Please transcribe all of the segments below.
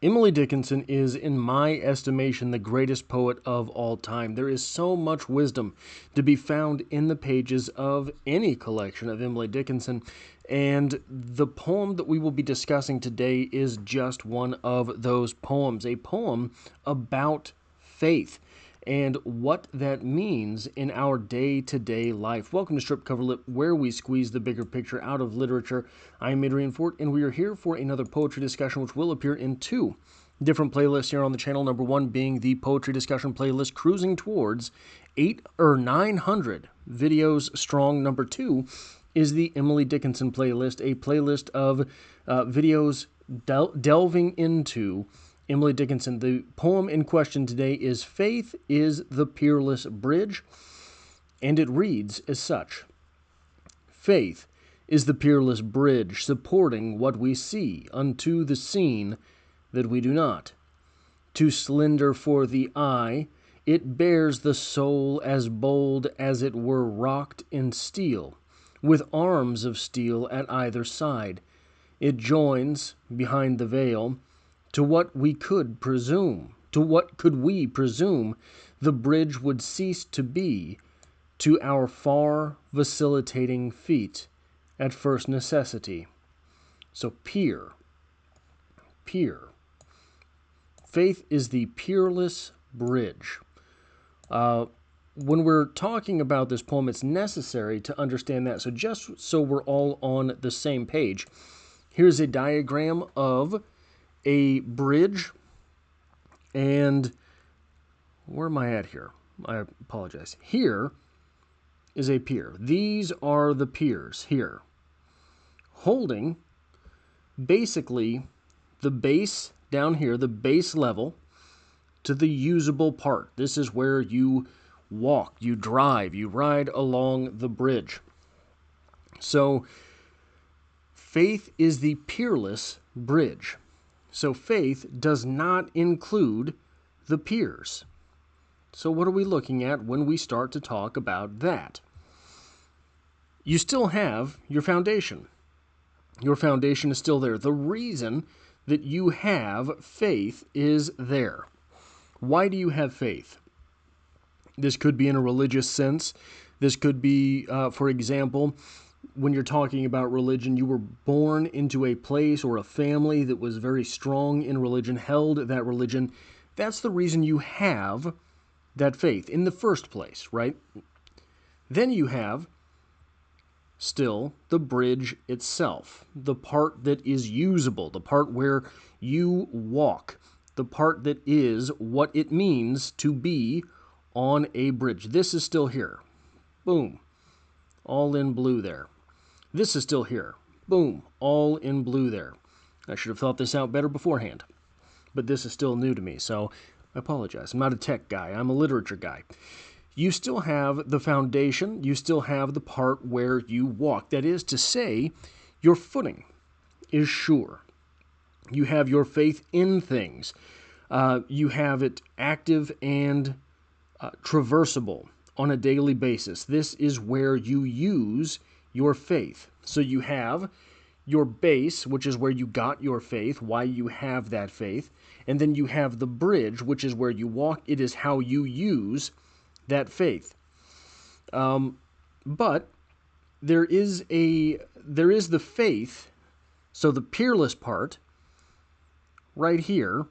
Emily Dickinson is, in my estimation, the greatest poet of all time. There is so much wisdom to be found in the pages of any collection of Emily Dickinson, and the poem that we will be discussing today is just one of those poems, a poem about faith and what that means in our day-to-day life. Welcome to Strip Cover Lip, where we squeeze the bigger picture out of literature. I'm Adrian Fort, and we are here for another poetry discussion, which will appear in two different playlists here on the channel. Number one being the poetry discussion playlist, cruising towards 900 videos strong. Number two is the Emily Dickinson playlist, a playlist of videos delving into Emily Dickinson. The poem in question today is Faith is the Pierless Bridge, and it reads as such. Faith is the peerless bridge supporting what we see unto the scene that we do not. Too slender for the eye, it bears the soul as bold as it were rocked in steel, with arms of steel at either side. It joins, behind the veil, to what we could presume, the bridge would cease to be to our far vacillating feet at first necessity. So peer. Faith is the peerless bridge. When we're talking about this poem, it's necessary to understand that. So just so we're all on the same page, here's a diagram of a bridge, and where am I at here? I apologize. Here is a pier. These are the piers here, holding basically the base down here, the base level, to the usable part. This is where you walk, you drive, you ride along the bridge. So faith is the peerless bridge. So faith does not include the piers. So what are we looking at when we start to talk about that? You still have your foundation. Your foundation is still there. The reason that you have faith is there. Why do you have faith? This could be in a religious sense. This could be, for example, when you're talking about religion, you were born into a place or a family that was very strong in religion, held that religion. That's the reason you have that faith in the first place, right? Then you have still the bridge itself, the part that is usable, the part where you walk, the part that is what it means to be on a bridge. This is still here. Boom. All in blue there. This is still here. Boom. All in blue there. I should have thought this out better beforehand. But this is still new to me, so I apologize. I'm not a tech guy. I'm a literature guy. You still have the foundation. You still have the part where you walk. That is to say, your footing is sure. You have your faith in things. You have it active and traversable on a daily basis. This is where you use your faith. So you have your base, which is where you got your faith, why you have that faith, and then you have the bridge, which is where you walk. It is how you use that faith. But there is the faith, so the peerless part right here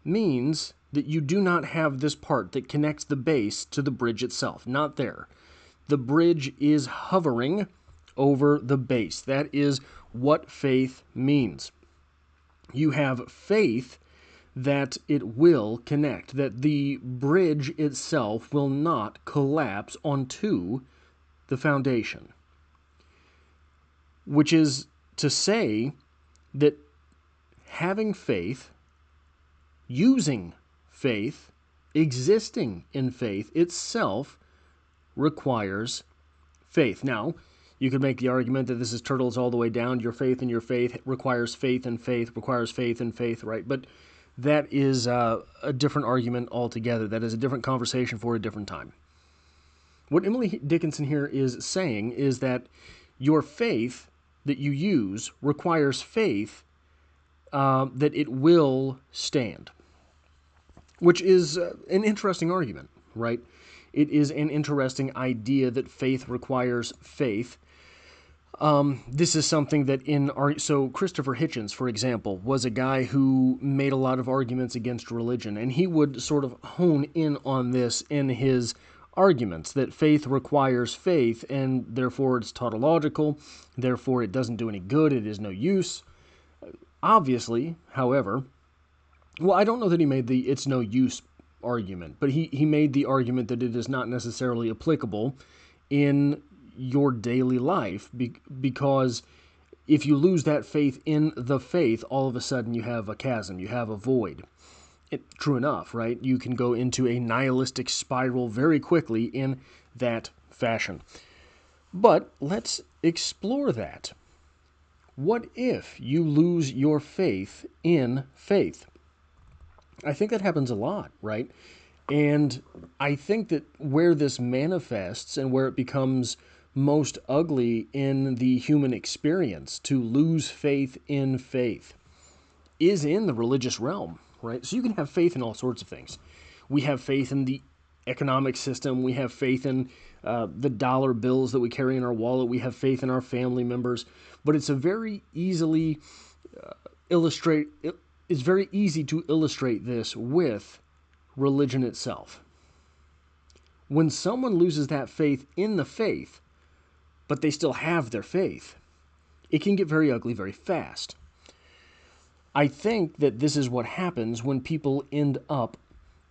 means that you do not have this part that connects the base to the bridge itself. Not there. The bridge is hovering over the base. That is what faith means. You have faith that it will connect, that the bridge itself will not collapse onto the foundation. Which is to say that having faith, using faith, existing in faith itself requires faith. Now, you could make the argument that this is turtles all the way down. Your faith in your faith requires faith in faith, requires faith in faith, right? But that is a different argument altogether. That is a different conversation for a different time. What Emily Dickinson here is saying is that your faith that you use requires faith that it will stand, which is an interesting argument, right? It is an interesting idea that faith requires faith. This is something that so Christopher Hitchens, for example, was a guy who made a lot of arguments against religion, and he would sort of hone in on this in his arguments, that faith requires faith, and therefore it's tautological, therefore it doesn't do any good, it is no use. Obviously, however, well, I don't know that he made the it's no use argument, but he made the argument that it is not necessarily applicable in your daily life, because if you lose that faith in the faith, all of a sudden you have a chasm, you have a void. True enough, right? You can go into a nihilistic spiral very quickly in that fashion. But let's explore that. What if you lose your faith in faith? I think that happens a lot, right? And I think that where this manifests and where it becomes most ugly in the human experience, to lose faith in faith, is in the religious realm, right? So you can have faith in all sorts of things. We have faith in the economic system. We have faith in the dollar bills that we carry in our wallet. We have faith in our family members. But it's a very easily it's very easy to illustrate this with religion itself. When someone loses that faith in the faith, but they still have their faith, it can get very ugly very fast. I think that this is what happens when people end up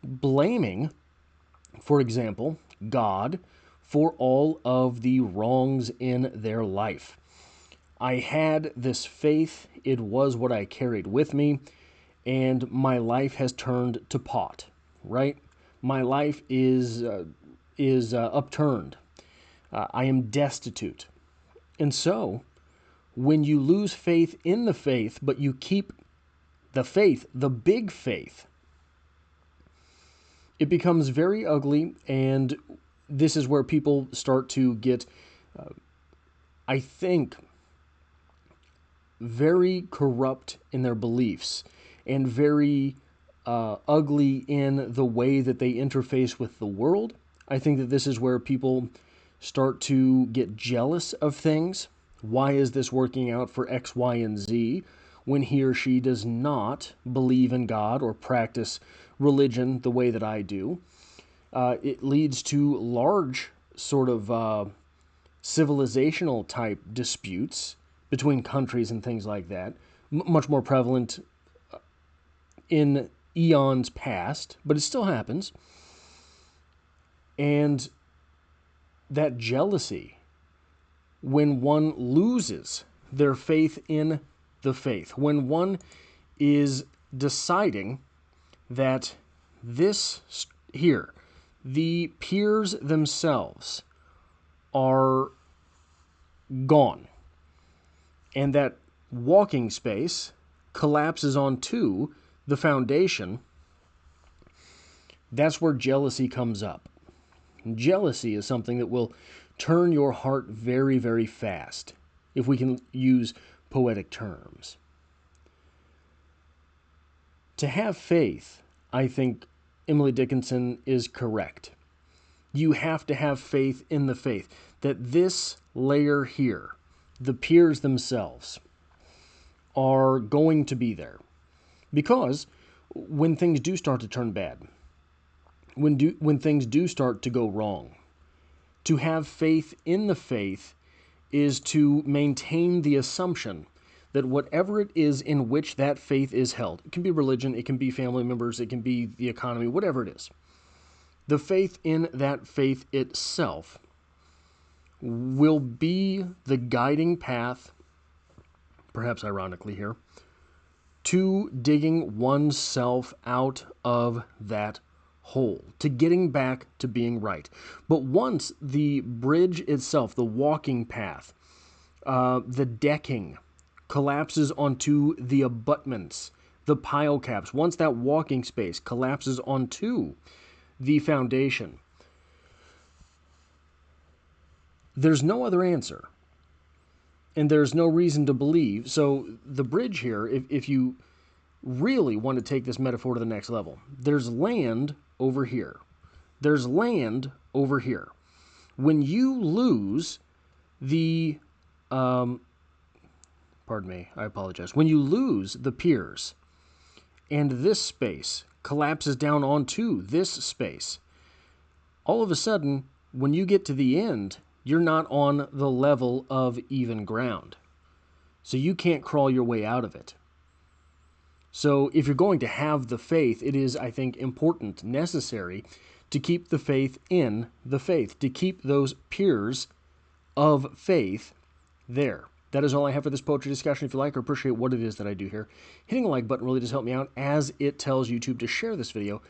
blaming, for example, God for all of the wrongs in their life. I had this faith, it was what I carried with me, and my life has turned to pot, right? My life is upturned. I am destitute. And so, when you lose faith in the faith, but you keep the faith, the big faith, it becomes very ugly, and this is where people start to get, I think, very corrupt in their beliefs and very ugly in the way that they interface with the world. I think that this is where people start to get jealous of things. Why is this working out for X, Y, and Z when he or she does not believe in God or practice religion the way that I do? It leads to large sort of civilizational type disputes between countries and things like that, much more prevalent in eons past, but it still happens. And that jealousy, when one loses their faith in the faith, when one is deciding that this here, the peers themselves are gone, and that walking space collapses onto the foundation, that's where jealousy comes up. Jealousy is something that will turn your heart very, very fast, if we can use poetic terms. To have faith, I think Emily Dickinson is correct. You have to have faith in the faith, that this layer here, the peers themselves, are going to be there. Because when things do start to turn bad, when things do start to go wrong, to have faith in the faith is to maintain the assumption that whatever it is in which that faith is held, it can be religion, it can be family members, it can be the economy, whatever it is, the faith in that faith itself will be the guiding path, perhaps ironically here, to digging oneself out of that hole, to getting back to being right. But once the bridge itself, the walking path, the decking collapses onto the abutments, the pile caps, once that walking space collapses onto the foundation, there's no other answer. And there's no reason to believe. So the bridge here, if you really want to take this metaphor to the next level. There's land over here. There's land over here. When you lose the, pardon me, I apologize. When you lose the piers and this space collapses down onto this space, all of a sudden, when you get to the end, you're not on the level of even ground. So you can't crawl your way out of it. So if you're going to have the faith, it is, I think, important, necessary, to keep the faith in the faith, to keep those piers of faith there. That is all I have for this poetry discussion. If you like or appreciate what it is that I do here, hitting the like button really does help me out, as it tells YouTube to share this video